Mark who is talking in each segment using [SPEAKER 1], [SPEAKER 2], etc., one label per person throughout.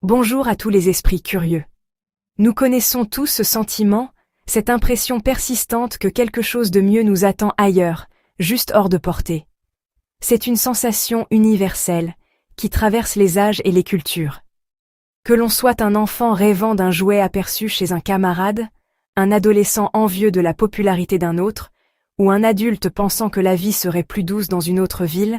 [SPEAKER 1] Bonjour à tous les esprits curieux. Nous connaissons tous ce sentiment, cette impression persistante que quelque chose de mieux nous attend ailleurs, juste hors de portée. C'est une sensation universelle, qui traverse les âges et les cultures. Que l'on soit un enfant rêvant d'un jouet aperçu chez un camarade, un adolescent envieux de la popularité d'un autre, ou un adulte pensant que la vie serait plus douce dans une autre ville,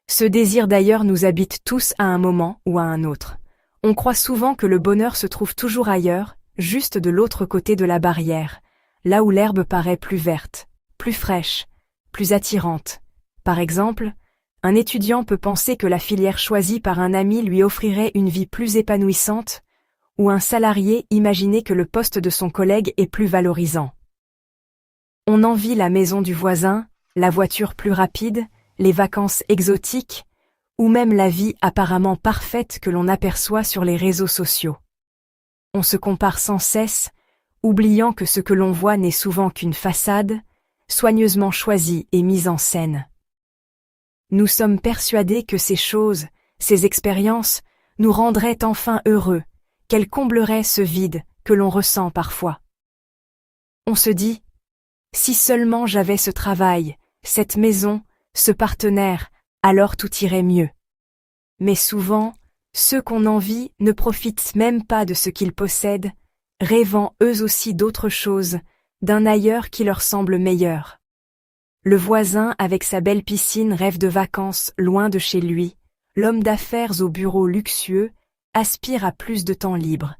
[SPEAKER 1] ce désir d'ailleurs nous habite tous à un moment ou à un autre. On croit souvent que le bonheur se trouve toujours ailleurs, juste de l'autre côté de la barrière, là où l'herbe paraît plus verte, plus fraîche, plus attirante. Par exemple, un étudiant peut penser que la filière choisie par un ami lui offrirait une vie plus épanouissante, ou un salarié imaginer que le poste de son collègue est plus valorisant. On envie la maison du voisin, la voiture plus rapide, les vacances exotiques, ou même la vie apparemment parfaite que l'on aperçoit sur les réseaux sociaux. On se compare sans cesse, oubliant que ce que l'on voit n'est souvent qu'une façade, soigneusement choisie et mise en scène. Nous sommes persuadés que ces choses, ces expériences, nous rendraient enfin heureux, qu'elles combleraient ce vide que l'on ressent parfois. On se dit, si seulement j'avais ce travail, cette maison, ce partenaire, alors tout irait mieux. Mais souvent, ceux qu'on envie ne profitent même pas de ce qu'ils possèdent, rêvant eux aussi d'autre chose, d'un ailleurs qui leur semble meilleur. Le voisin avec sa belle piscine rêve de vacances loin de chez lui, l'homme d'affaires au bureau luxueux aspire à plus de temps libre,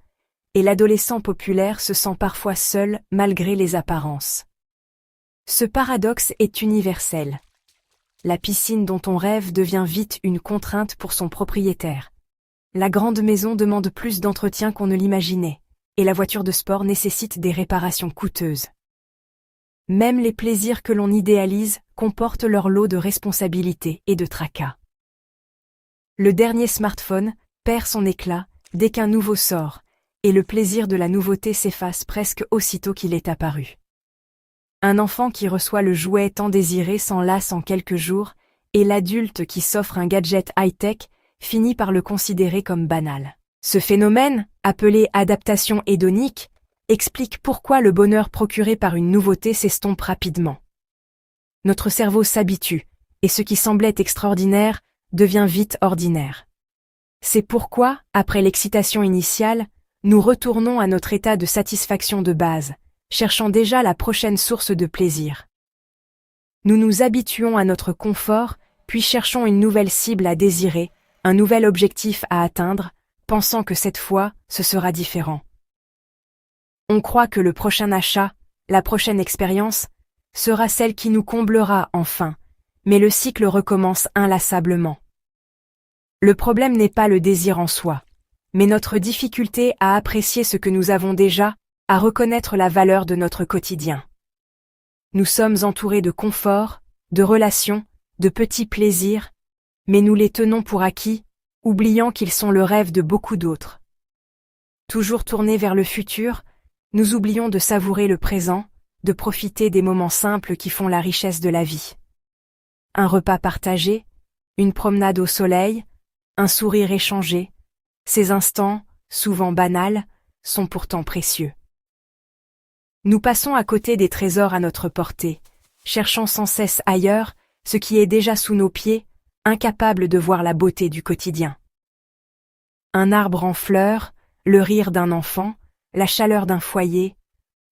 [SPEAKER 1] et l'adolescent populaire se sent parfois seul malgré les apparences. Ce paradoxe est universel. La piscine dont on rêve devient vite une contrainte pour son propriétaire. La grande maison demande plus d'entretien qu'on ne l'imaginait, et la voiture de sport nécessite des réparations coûteuses. Même les plaisirs que l'on idéalise comportent leur lot de responsabilités et de tracas. Le dernier smartphone perd son éclat dès qu'un nouveau sort, et le plaisir de la nouveauté s'efface presque aussitôt qu'il est apparu. Un enfant qui reçoit le jouet tant désiré s'en lasse en quelques jours, et l'adulte qui s'offre un gadget high-tech finit par le considérer comme banal. Ce phénomène, appelé adaptation hédonique, explique pourquoi le bonheur procuré par une nouveauté s'estompe rapidement. Notre cerveau s'habitue, et ce qui semblait extraordinaire devient vite ordinaire. C'est pourquoi, après l'excitation initiale, nous retournons à notre état de satisfaction de base, cherchant déjà la prochaine source de plaisir. Nous nous habituons à notre confort, puis cherchons une nouvelle cible à désirer, un nouvel objectif à atteindre, pensant que cette fois, ce sera différent. On croit que le prochain achat, la prochaine expérience, sera celle qui nous comblera enfin, mais le cycle recommence inlassablement. Le problème n'est pas le désir en soi, mais notre difficulté à apprécier ce que nous avons déjà, à reconnaître la valeur de notre quotidien. Nous sommes entourés de confort, de relations, de petits plaisirs, mais nous les tenons pour acquis, oubliant qu'ils sont le rêve de beaucoup d'autres. Toujours tournés vers le futur, nous oublions de savourer le présent, de profiter des moments simples qui font la richesse de la vie. Un repas partagé, une promenade au soleil, un sourire échangé, ces instants, souvent banals, sont pourtant précieux. Nous passons à côté des trésors à notre portée, cherchant sans cesse ailleurs ce qui est déjà sous nos pieds, incapables de voir la beauté du quotidien. Un arbre en fleurs, le rire d'un enfant, la chaleur d'un foyer,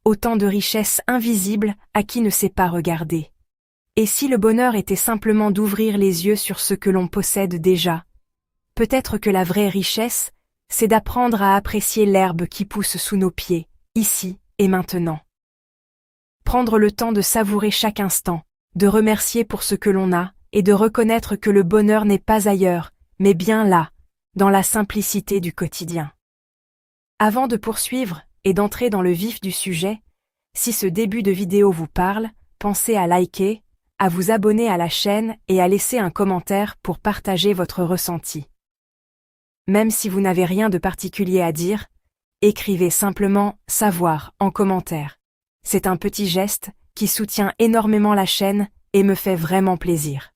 [SPEAKER 1] autant de richesses invisibles à qui ne sait pas regarder. Et si le bonheur était simplement d'ouvrir les yeux sur ce que l'on possède déjà? Peut-être que la vraie richesse, c'est d'apprendre à apprécier l'herbe qui pousse sous nos pieds, ici et maintenant. Prendre le temps de savourer chaque instant, de remercier pour ce que l'on a, et de reconnaître que le bonheur n'est pas ailleurs, mais bien là, dans la simplicité du quotidien. Avant de poursuivre et d'entrer dans le vif du sujet, si ce début de vidéo vous parle, pensez à liker, à vous abonner à la chaîne et à laisser un commentaire pour partager votre ressenti. Même si vous n'avez rien de particulier à dire, écrivez simplement « savoir » en commentaire. C'est un petit geste qui soutient énormément la chaîne et me fait vraiment plaisir.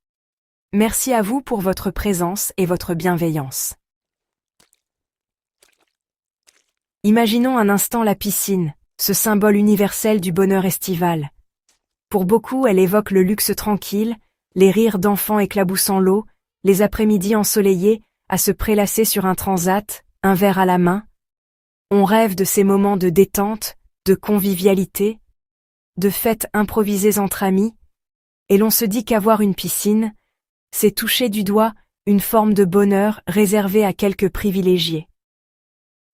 [SPEAKER 1] Merci à vous pour votre présence et votre bienveillance. Imaginons un instant la piscine, ce symbole universel du bonheur estival. Pour beaucoup, elle évoque le luxe tranquille, les rires d'enfants éclaboussant l'eau, les après-midi ensoleillés, à se prélasser sur un transat, un verre à la main. On rêve de ces moments de détente, de convivialité, de fêtes improvisées entre amis, et l'on se dit qu'avoir une piscine, c'est toucher du doigt une forme de bonheur réservée à quelques privilégiés.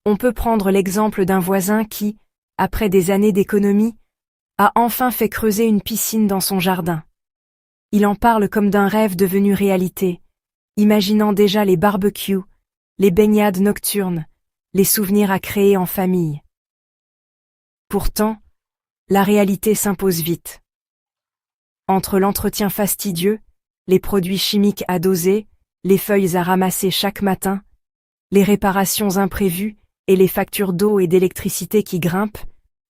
[SPEAKER 1] On peut prendre l'exemple d'un voisin qui, après des années d'économie, a enfin fait creuser une piscine dans son jardin. Il en parle comme d'un rêve devenu réalité, imaginant déjà les barbecues, les baignades nocturnes, les souvenirs à créer en famille. Pourtant, la réalité s'impose vite. Entre l'entretien fastidieux, les produits chimiques à doser, les feuilles à ramasser chaque matin, les réparations imprévues et les factures d'eau et d'électricité qui grimpent,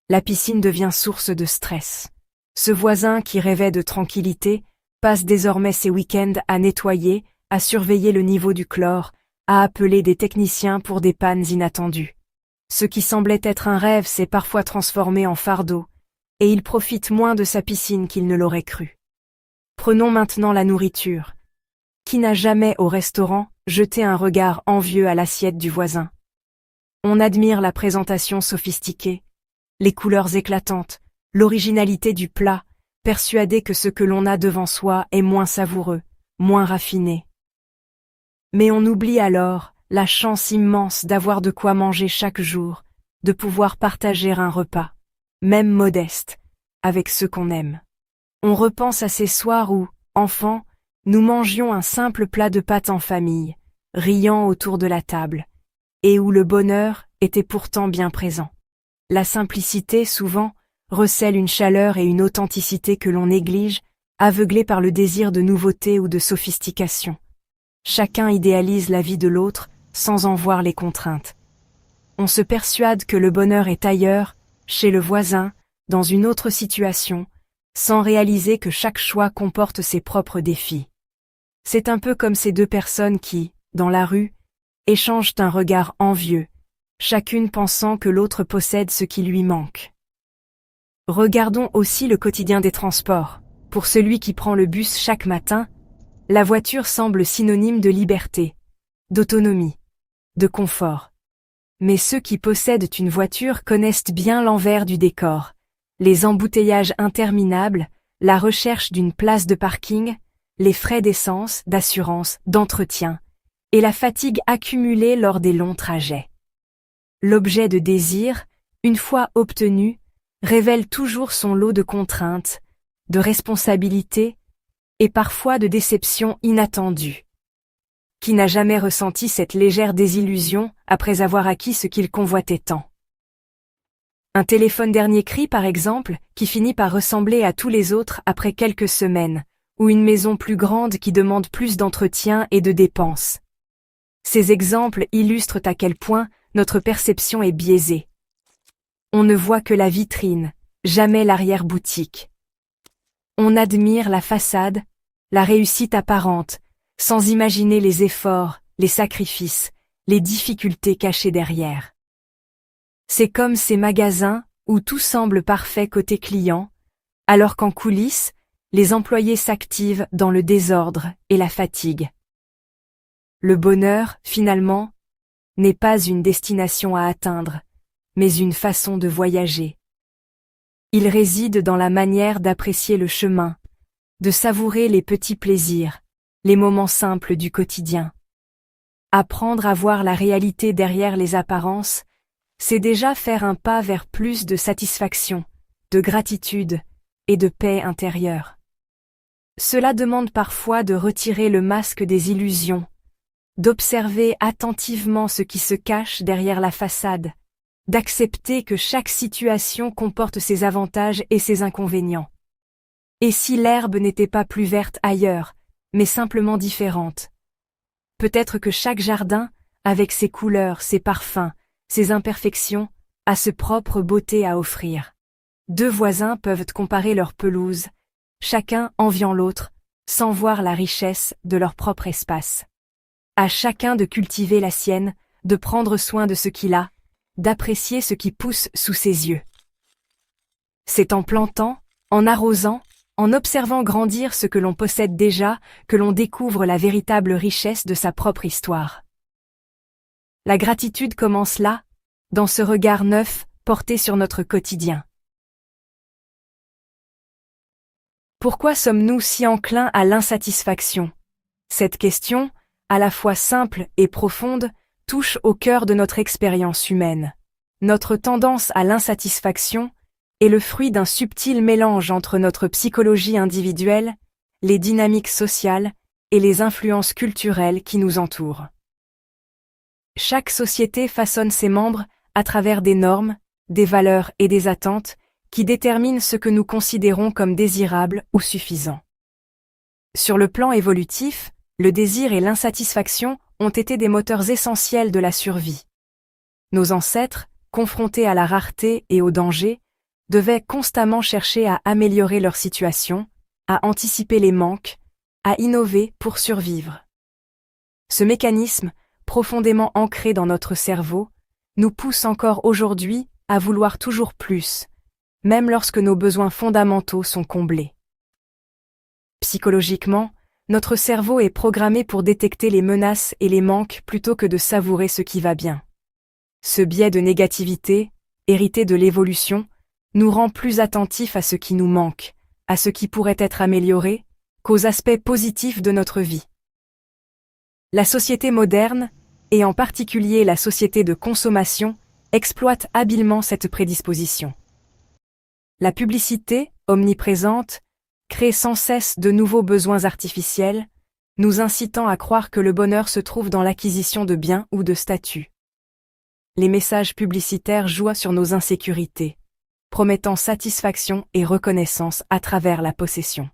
[SPEAKER 1] la piscine devient source de stress. Ce voisin qui rêvait de tranquillité passe désormais ses week-ends à nettoyer, à surveiller le niveau du chlore, à appeler des techniciens pour des pannes inattendues. Ce qui semblait être un rêve s'est parfois transformé en fardeau, et il profite moins de sa piscine qu'il ne l'aurait cru. Prenons maintenant la nourriture. Qui n'a jamais au restaurant jeté un regard envieux à l'assiette du voisin? On admire la présentation sophistiquée, les couleurs éclatantes, l'originalité du plat, persuadé que ce que l'on a devant soi est moins savoureux, moins raffiné. Mais on oublie alors la chance immense d'avoir de quoi manger chaque jour, de pouvoir partager un repas, même modeste, avec ceux qu'on aime. On repense à ces soirs où, enfants, nous mangions un simple plat de pâtes en famille, riant autour de la table, et où le bonheur était pourtant bien présent. La simplicité, souvent, recèle une chaleur et une authenticité que l'on néglige, aveuglé par le désir de nouveauté ou de sophistication. Chacun idéalise la vie de l'autre, sans en voir les contraintes. On se persuade que le bonheur est ailleurs, chez le voisin, dans une autre situation, sans réaliser que chaque choix comporte ses propres défis. C'est un peu comme ces deux personnes qui, dans la rue, échangent un regard envieux, chacune pensant que l'autre possède ce qui lui manque. Regardons aussi le quotidien des transports. Pour celui qui prend le bus chaque matin, la voiture semble synonyme de liberté, d'autonomie, de confort. Mais ceux qui possèdent une voiture connaissent bien l'envers du décor. Les embouteillages interminables, la recherche d'une place de parking, les frais d'essence, d'assurance, d'entretien, et la fatigue accumulée lors des longs trajets. L'objet de désir, une fois obtenu, révèle toujours son lot de contraintes, de responsabilités et parfois de déceptions inattendues. Qui n'a jamais ressenti cette légère désillusion après avoir acquis ce qu'il convoitait tant? Un téléphone dernier cri, par exemple, qui finit par ressembler à tous les autres après quelques semaines, ou une maison plus grande qui demande plus d'entretien et de dépenses. Ces exemples illustrent à quel point notre perception est biaisée. On ne voit que la vitrine, jamais l'arrière-boutique. On admire la façade, la réussite apparente, sans imaginer les efforts, les sacrifices, les difficultés cachées derrière. C'est comme ces magasins où tout semble parfait côté client, alors qu'en coulisses, les employés s'activent dans le désordre et la fatigue. Le bonheur, finalement, n'est pas une destination à atteindre, mais une façon de voyager. Il réside dans la manière d'apprécier le chemin, de savourer les petits plaisirs, les moments simples du quotidien. Apprendre à voir la réalité derrière les apparences, c'est déjà faire un pas vers plus de satisfaction, de gratitude et de paix intérieure. Cela demande parfois de retirer le masque des illusions, d'observer attentivement ce qui se cache derrière la façade, d'accepter que chaque situation comporte ses avantages et ses inconvénients. Et si l'herbe n'était pas plus verte ailleurs, mais simplement différente? Peut-être que chaque jardin, avec ses couleurs, ses parfums, ses imperfections, a sa propre beauté à offrir. Deux voisins peuvent comparer leurs pelouses, chacun enviant l'autre, sans voir la richesse de leur propre espace. À chacun de cultiver la sienne, de prendre soin de ce qu'il a, d'apprécier ce qui pousse sous ses yeux. C'est en plantant, en arrosant, en observant grandir ce que l'on possède déjà, que l'on découvre la véritable richesse de sa propre histoire. La gratitude commence là, dans ce regard neuf porté sur notre quotidien. Pourquoi sommes-nous si enclins à l'insatisfaction? Cette question, à la fois simple et profonde, touche au cœur de notre expérience humaine. Notre tendance à l'insatisfaction est le fruit d'un subtil mélange entre notre psychologie individuelle, les dynamiques sociales et les influences culturelles qui nous entourent. Chaque société façonne ses membres à travers des normes, des valeurs et des attentes qui déterminent ce que nous considérons comme désirable ou suffisant. Sur le plan évolutif, le désir et l'insatisfaction ont été des moteurs essentiels de la survie. Nos ancêtres, confrontés à la rareté et au danger, devaient constamment chercher à améliorer leur situation, à anticiper les manques, à innover pour survivre. Ce mécanisme, profondément ancré dans notre cerveau, nous pousse encore aujourd'hui à vouloir toujours plus, même lorsque nos besoins fondamentaux sont comblés. Psychologiquement, notre cerveau est programmé pour détecter les menaces et les manques plutôt que de savourer ce qui va bien. Ce biais de négativité, hérité de l'évolution, nous rend plus attentifs à ce qui nous manque, à ce qui pourrait être amélioré, qu'aux aspects positifs de notre vie. La société moderne, et en particulier la société de consommation, exploite habilement cette prédisposition. La publicité, omniprésente, crée sans cesse de nouveaux besoins artificiels, nous incitant à croire que le bonheur se trouve dans l'acquisition de biens ou de statuts. Les messages publicitaires jouent sur nos insécurités, promettant satisfaction et reconnaissance à travers la possession.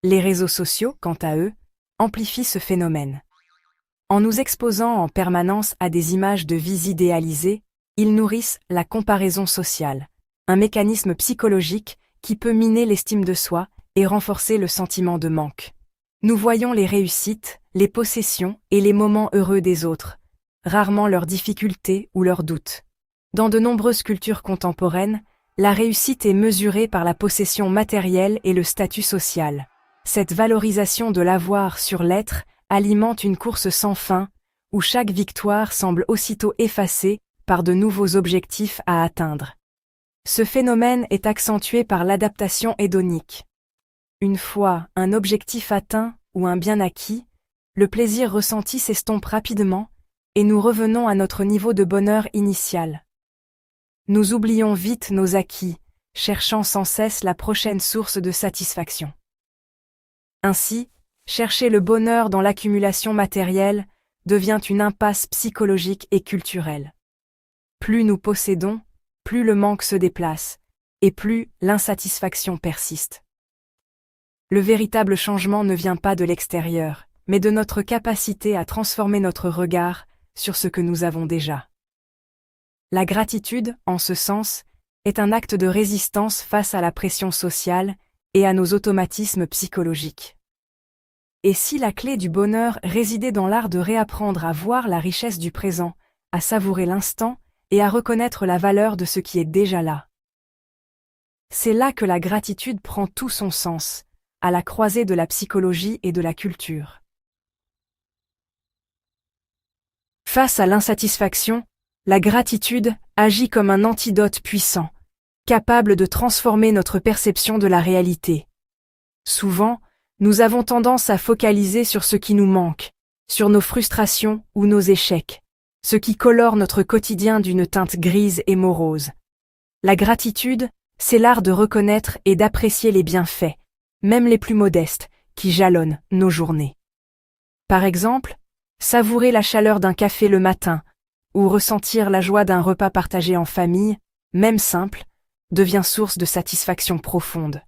[SPEAKER 1] Les réseaux sociaux, quant à eux, amplifient ce phénomène. En nous exposant en permanence à des images de vies idéalisées, ils nourrissent la comparaison sociale, un mécanisme psychologique qui peut miner l'estime de soi et renforcer le sentiment de manque. Nous voyons les réussites, les possessions et les moments heureux des autres, rarement leurs difficultés ou leurs doutes. Dans de nombreuses cultures contemporaines, la réussite est mesurée par la possession matérielle et le statut social. Cette valorisation de l'avoir sur l'être alimente une course sans fin, où chaque victoire semble aussitôt effacée par de nouveaux objectifs à atteindre. Ce phénomène est accentué par l'adaptation hédonique. Une fois un objectif atteint ou un bien acquis, le plaisir ressenti s'estompe rapidement et nous revenons à notre niveau de bonheur initial. Nous oublions vite nos acquis, cherchant sans cesse la prochaine source de satisfaction. Ainsi, chercher le bonheur dans l'accumulation matérielle devient une impasse psychologique et culturelle. Plus nous possédons, plus le manque se déplace, et plus l'insatisfaction persiste. Le véritable changement ne vient pas de l'extérieur, mais de notre capacité à transformer notre regard sur ce que nous avons déjà. La gratitude, en ce sens, est un acte de résistance face à la pression sociale et à nos automatismes psychologiques. Et si la clé du bonheur résidait dans l'art de réapprendre à voir la richesse du présent, à savourer l'instant et à reconnaître la valeur de ce qui est déjà là? C'est là que la gratitude prend tout son sens, à la croisée de la psychologie et de la culture. Face à l'insatisfaction, la gratitude agit comme un antidote puissant, capable de transformer notre perception de la réalité. Souvent, nous avons tendance à focaliser sur ce qui nous manque, sur nos frustrations ou nos échecs, ce qui colore notre quotidien d'une teinte grise et morose. La gratitude, c'est l'art de reconnaître et d'apprécier les bienfaits, même les plus modestes, qui jalonnent nos journées. Par exemple, savourer la chaleur d'un café le matin, ou ressentir la joie d'un repas partagé en famille, même simple, devient source de satisfaction profonde.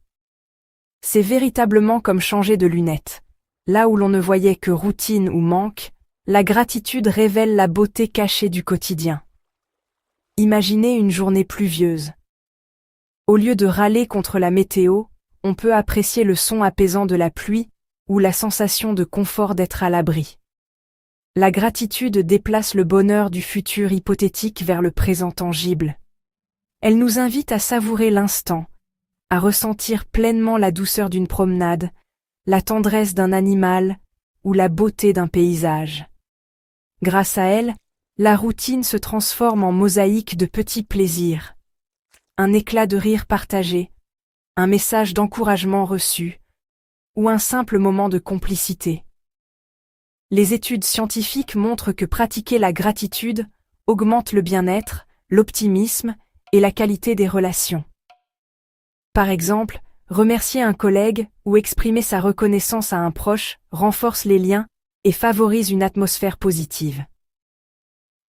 [SPEAKER 1] C'est véritablement comme changer de lunettes. Là où l'on ne voyait que routine ou manque, la gratitude révèle la beauté cachée du quotidien. Imaginez une journée pluvieuse. Au lieu de râler contre la météo, on peut apprécier le son apaisant de la pluie ou la sensation de confort d'être à l'abri. La gratitude déplace le bonheur du futur hypothétique vers le présent tangible. Elle nous invite à savourer l'instant, à ressentir pleinement la douceur d'une promenade, la tendresse d'un animal ou la beauté d'un paysage. Grâce à elle, la routine se transforme en mosaïque de petits plaisirs. Un éclat de rire partagé, un message d'encouragement reçu, ou un simple moment de complicité. Les études scientifiques montrent que pratiquer la gratitude augmente le bien-être, l'optimisme et la qualité des relations. Par exemple, remercier un collègue ou exprimer sa reconnaissance à un proche renforce les liens et favorise une atmosphère positive.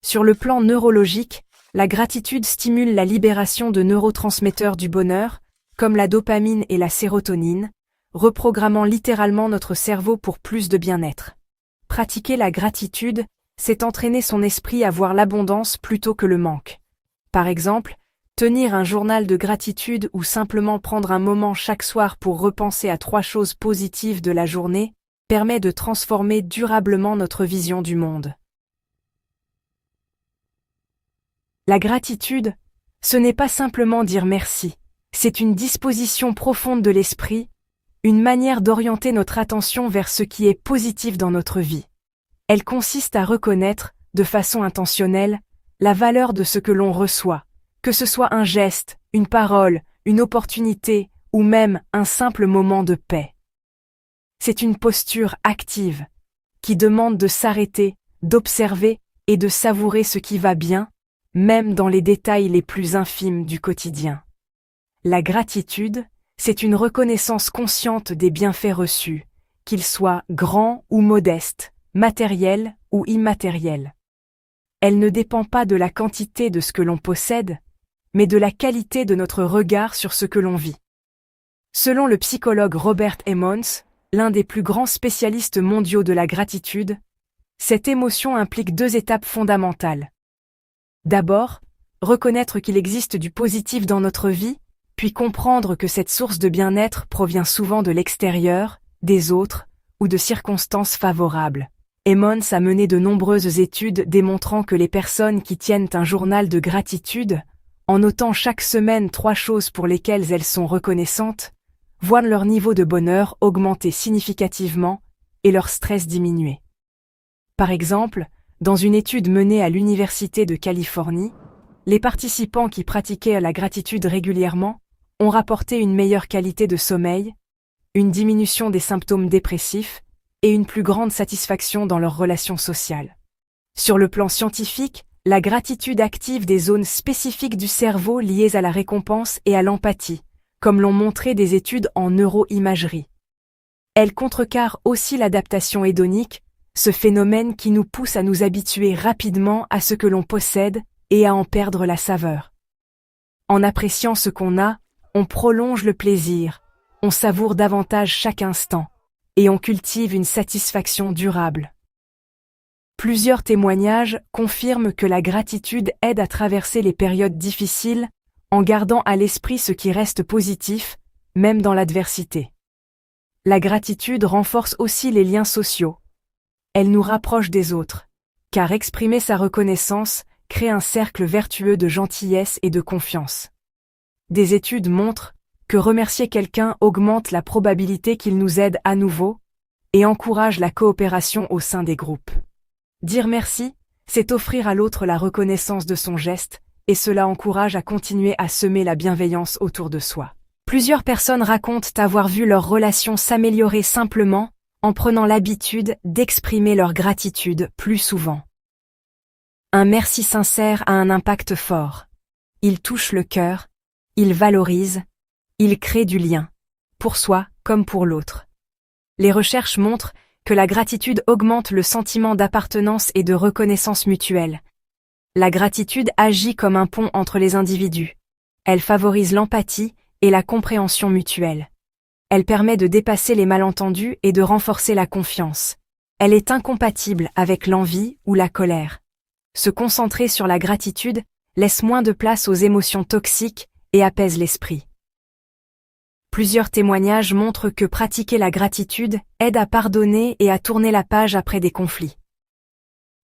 [SPEAKER 1] Sur le plan neurologique, la gratitude stimule la libération de neurotransmetteurs du bonheur, comme la dopamine et la sérotonine, reprogrammant littéralement notre cerveau pour plus de bien-être. Pratiquer la gratitude, c'est entraîner son esprit à voir l'abondance plutôt que le manque. Par exemple, tenir un journal de gratitude ou simplement prendre un moment chaque soir pour repenser à 3 choses positives de la journée permet de transformer durablement notre vision du monde. La gratitude, ce n'est pas simplement dire merci, c'est une disposition profonde de l'esprit, une manière d'orienter notre attention vers ce qui est positif dans notre vie. Elle consiste à reconnaître, de façon intentionnelle, la valeur de ce que l'on reçoit, que ce soit un geste, une parole, une opportunité ou même un simple moment de paix. C'est une posture active, qui demande de s'arrêter, d'observer et de savourer ce qui va bien, même dans les détails les plus infimes du quotidien. La gratitude, c'est une reconnaissance consciente des bienfaits reçus, qu'ils soient grands ou modestes, matériels ou immatériels. Elle ne dépend pas de la quantité de ce que l'on possède, mais de la qualité de notre regard sur ce que l'on vit. Selon le psychologue Robert Emmons, l'un des plus grands spécialistes mondiaux de la gratitude, cette émotion implique 2 étapes fondamentales. D'abord, reconnaître qu'il existe du positif dans notre vie, puis comprendre que cette source de bien-être provient souvent de l'extérieur, des autres, ou de circonstances favorables. Emmons a mené de nombreuses études démontrant que les personnes qui tiennent un journal de gratitude, en notant chaque semaine 3 choses pour lesquelles elles sont reconnaissantes, voient leur niveau de bonheur augmenter significativement et leur stress diminuer. Par exemple, dans une étude menée à l'Université de Californie, les participants qui pratiquaient la gratitude régulièrement ont rapporté une meilleure qualité de sommeil, une diminution des symptômes dépressifs et une plus grande satisfaction dans leurs relations sociales. Sur le plan scientifique, la gratitude active des zones spécifiques du cerveau liées à la récompense et à l'empathie, comme l'ont montré des études en neuroimagerie. Elle contrecarre aussi l'adaptation hédonique, ce phénomène qui nous pousse à nous habituer rapidement à ce que l'on possède et à en perdre la saveur. En appréciant ce qu'on a, on prolonge le plaisir, on savoure davantage chaque instant, et on cultive une satisfaction durable. Plusieurs témoignages confirment que la gratitude aide à traverser les périodes difficiles en gardant à l'esprit ce qui reste positif, même dans l'adversité. La gratitude renforce aussi les liens sociaux. Elle nous rapproche des autres, car exprimer sa reconnaissance crée un cercle vertueux de gentillesse et de confiance. Des études montrent que remercier quelqu'un augmente la probabilité qu'il nous aide à nouveau et encourage la coopération au sein des groupes. Dire merci, c'est offrir à l'autre la reconnaissance de son geste, et cela encourage à continuer à semer la bienveillance autour de soi. Plusieurs personnes racontent avoir vu leur relation s'améliorer simplement en prenant l'habitude d'exprimer leur gratitude plus souvent. Un merci sincère a un impact fort. Il touche le cœur, il valorise, il crée du lien, pour soi comme pour l'autre. Les recherches montrent que la gratitude augmente le sentiment d'appartenance et de reconnaissance mutuelle. La gratitude agit comme un pont entre les individus. Elle favorise l'empathie et la compréhension mutuelle. Elle permet de dépasser les malentendus et de renforcer la confiance. Elle est incompatible avec l'envie ou la colère. Se concentrer sur la gratitude laisse moins de place aux émotions toxiques et apaise l'esprit. Plusieurs témoignages montrent que pratiquer la gratitude aide à pardonner et à tourner la page après des conflits.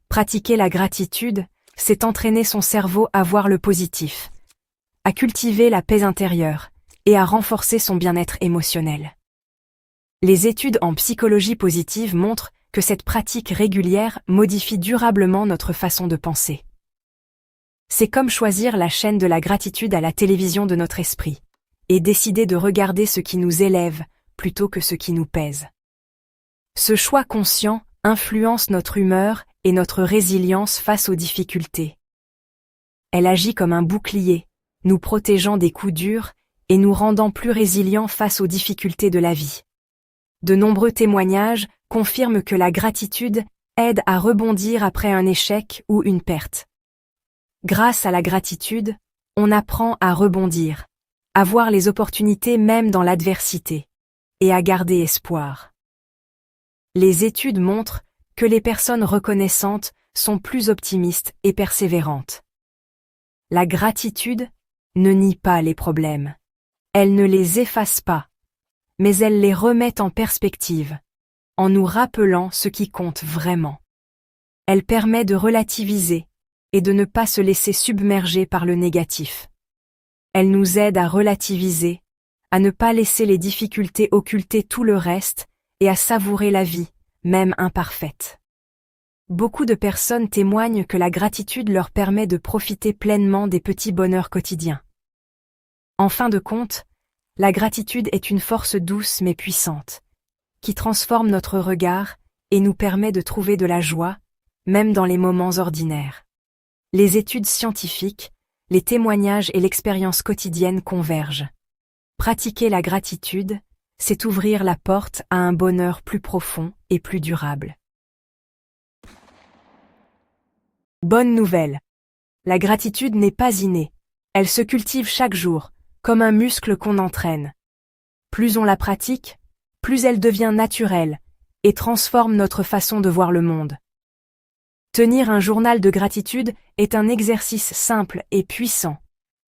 [SPEAKER 1] Pratiquer la gratitude, c'est entraîner son cerveau à voir le positif, à cultiver la paix intérieure et à renforcer son bien-être émotionnel. Les études en psychologie positive montrent que cette pratique régulière modifie durablement notre façon de penser. C'est comme choisir la chaîne de la gratitude à la télévision de notre esprit, et décider de regarder ce qui nous élève plutôt que ce qui nous pèse. Ce choix conscient influence notre humeur et notre résilience face aux difficultés. Elle agit comme un bouclier, nous protégeant des coups durs et nous rendant plus résilients face aux difficultés de la vie. De nombreux témoignages confirment que la gratitude aide à rebondir après un échec ou une perte. Grâce à la gratitude, on apprend à rebondir, à voir les opportunités même dans l'adversité, et à garder espoir. Les études montrent que les personnes reconnaissantes sont plus optimistes et persévérantes. La gratitude ne nie pas les problèmes. Elle ne les efface pas, mais elle les remet en perspective, en nous rappelant ce qui compte vraiment. Elle permet de relativiser et de ne pas se laisser submerger par le négatif. Elle nous aide à relativiser, à ne pas laisser les difficultés occulter tout le reste et à savourer la vie, même imparfaite. Beaucoup de personnes témoignent que la gratitude leur permet de profiter pleinement des petits bonheurs quotidiens. En fin de compte, la gratitude est une force douce mais puissante, qui transforme notre regard et nous permet de trouver de la joie, même dans les moments ordinaires. Les études scientifiques, les témoignages et l'expérience quotidienne convergent. Pratiquer la gratitude, c'est ouvrir la porte à un bonheur plus profond et plus durable. Bonne nouvelle. La gratitude n'est pas innée. Elle se cultive chaque jour, comme un muscle qu'on entraîne. Plus on la pratique, plus elle devient naturelle et transforme notre façon de voir le monde. Tenir un journal de gratitude est un exercice simple et puissant.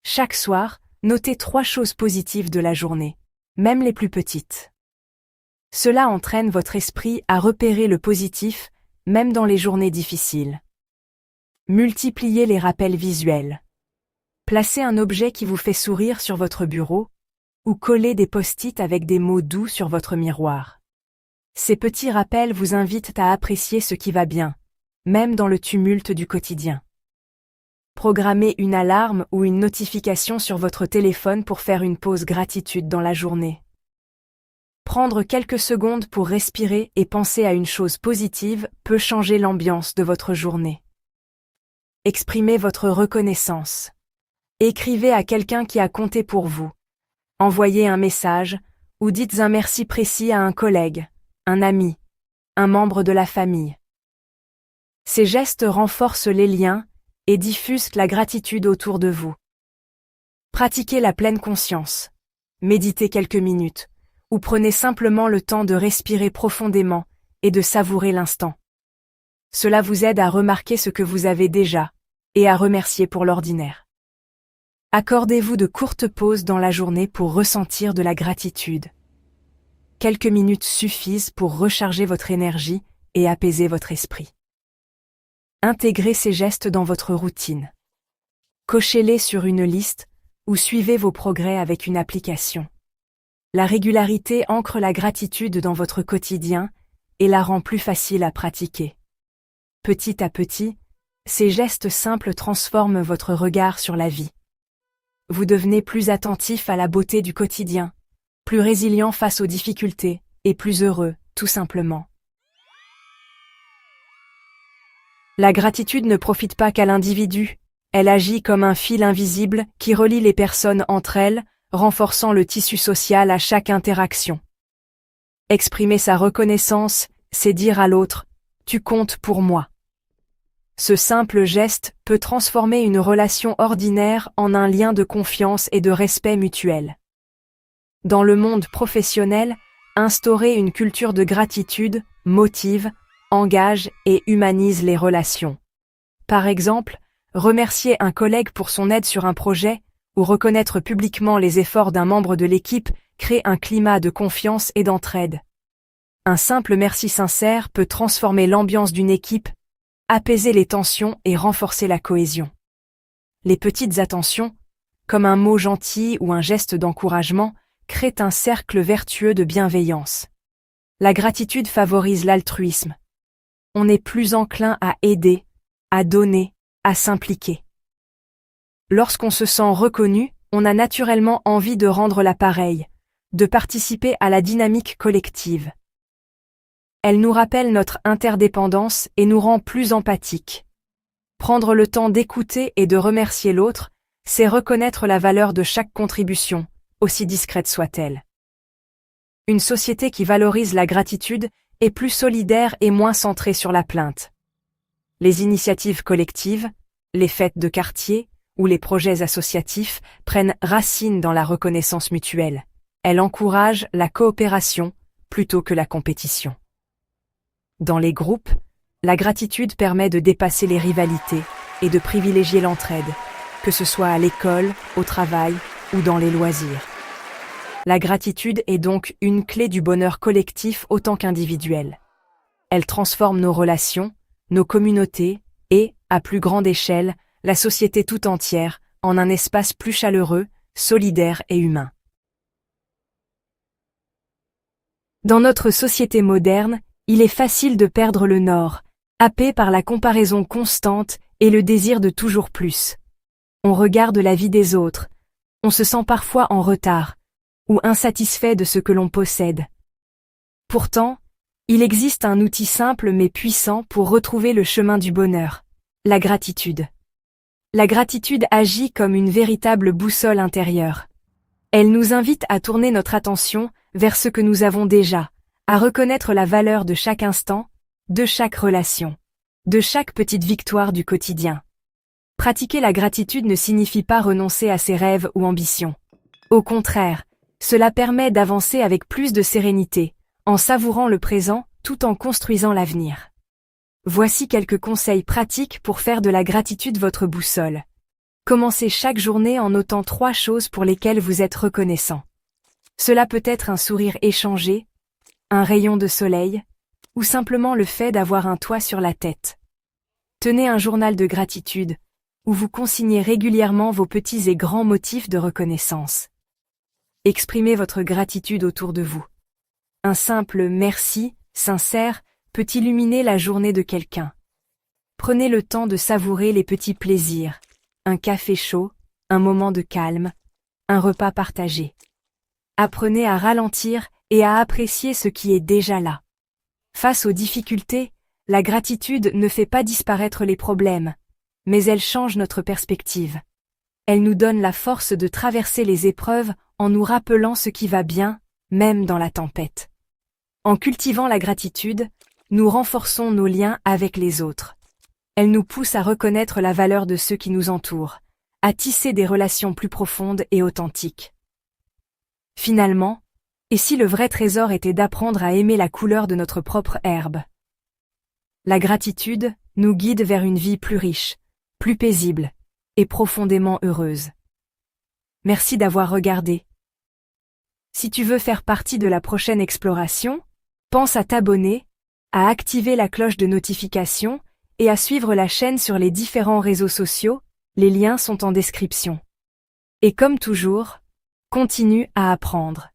[SPEAKER 1] Chaque soir, notez 3 choses positives de la journée, même les plus petites. Cela entraîne votre esprit à repérer le positif, même dans les journées difficiles. Multipliez les rappels visuels. Placez un objet qui vous fait sourire sur votre bureau, ou collez des post-it avec des mots doux sur votre miroir. Ces petits rappels vous invitent à apprécier ce qui va bien, même dans le tumulte du quotidien. Programmez une alarme ou une notification sur votre téléphone pour faire une pause gratitude dans la journée. Prendre quelques secondes pour respirer et penser à une chose positive peut changer l'ambiance de votre journée. Exprimez votre reconnaissance. Écrivez à quelqu'un qui a compté pour vous. Envoyez un message ou dites un merci précis à un collègue, un ami, un membre de la famille. Ces gestes renforcent les liens et diffusent la gratitude autour de vous. Pratiquez la pleine conscience. Méditez quelques minutes, ou prenez simplement le temps de respirer profondément et de savourer l'instant. Cela vous aide à remarquer ce que vous avez déjà et à remercier pour l'ordinaire. Accordez-vous de courtes pauses dans la journée pour ressentir de la gratitude. Quelques minutes suffisent pour recharger votre énergie et apaiser votre esprit. Intégrez ces gestes dans votre routine. Cochez-les sur une liste ou suivez vos progrès avec une application. La régularité ancre la gratitude dans votre quotidien et la rend plus facile à pratiquer. Petit à petit, ces gestes simples transforment votre regard sur la vie. Vous devenez plus attentif à la beauté du quotidien, plus résilient face aux difficultés et plus heureux, tout simplement. La gratitude ne profite pas qu'à l'individu, elle agit comme un fil invisible qui relie les personnes entre elles, renforçant le tissu social à chaque interaction. Exprimer sa reconnaissance, c'est dire à l'autre « tu comptes pour moi ». Ce simple geste peut transformer une relation ordinaire en un lien de confiance et de respect mutuel. Dans le monde professionnel, instaurer une culture de gratitude motive, engage et humanise les relations. Par exemple, remercier un collègue pour son aide sur un projet ou reconnaître publiquement les efforts d'un membre de l'équipe crée un climat de confiance et d'entraide. Un simple merci sincère peut transformer l'ambiance d'une équipe apaiser les tensions et renforcer la cohésion. Les petites attentions, comme un mot gentil ou un geste d'encouragement, créent un cercle vertueux de bienveillance. La gratitude favorise l'altruisme. On est plus enclin à aider, à donner, à s'impliquer. Lorsqu'on se sent reconnu, on a naturellement envie de rendre l'appareil, de participer à la dynamique collective. Elle nous rappelle notre interdépendance et nous rend plus empathiques. Prendre le temps d'écouter et de remercier l'autre, c'est reconnaître la valeur de chaque contribution, aussi discrète soit-elle. Une société qui valorise la gratitude est plus solidaire et moins centrée sur la plainte. Les initiatives collectives, les fêtes de quartier ou les projets associatifs prennent racine dans la reconnaissance mutuelle. Elles encouragent la coopération plutôt que la compétition. Dans les groupes, la gratitude permet de dépasser les rivalités et de privilégier l'entraide, que ce soit à l'école, au travail ou dans les loisirs. La gratitude est donc une clé du bonheur collectif autant qu'individuel. Elle transforme nos relations, nos communautés et, à plus grande échelle, la société tout entière en un espace plus chaleureux, solidaire et humain. Dans notre société moderne, il est facile de perdre le nord, happé par la comparaison constante et le désir de toujours plus. On regarde la vie des autres, on se sent parfois en retard, ou insatisfait de ce que l'on possède. Pourtant, il existe un outil simple mais puissant pour retrouver le chemin du bonheur, la gratitude. La gratitude agit comme une véritable boussole intérieure. Elle nous invite à tourner notre attention vers ce que nous avons déjà, à reconnaître la valeur de chaque instant, de chaque relation, de chaque petite victoire du quotidien. Pratiquer la gratitude ne signifie pas renoncer à ses rêves ou ambitions. Au contraire, cela permet d'avancer avec plus de sérénité, en savourant le présent tout en construisant l'avenir. Voici quelques conseils pratiques pour faire de la gratitude votre boussole. Commencez chaque journée en notant 3 choses pour lesquelles vous êtes reconnaissant. Cela peut être un sourire échangé, un rayon de soleil, ou simplement le fait d'avoir un toit sur la tête. Tenez un journal de gratitude, où vous consignez régulièrement vos petits et grands motifs de reconnaissance. Exprimez votre gratitude autour de vous. Un simple merci, sincère, peut illuminer la journée de quelqu'un. Prenez le temps de savourer les petits plaisirs, un café chaud, un moment de calme, un repas partagé. Apprenez à ralentir et à apprécier ce qui est déjà là. Face aux difficultés, la gratitude ne fait pas disparaître les problèmes, mais elle change notre perspective. Elle nous donne la force de traverser les épreuves en nous rappelant ce qui va bien, même dans la tempête. En cultivant la gratitude, nous renforçons nos liens avec les autres. Elle nous pousse à reconnaître la valeur de ceux qui nous entourent, à tisser des relations plus profondes et authentiques. Finalement, et si le vrai trésor était d'apprendre à aimer la couleur de notre propre herbe? La gratitude nous guide vers une vie plus riche, plus paisible et profondément heureuse. Merci d'avoir regardé. Si tu veux faire partie de la prochaine exploration, pense à t'abonner, à activer la cloche de notification et à suivre la chaîne sur les différents réseaux sociaux, les liens sont en description. Et comme toujours, continue à apprendre.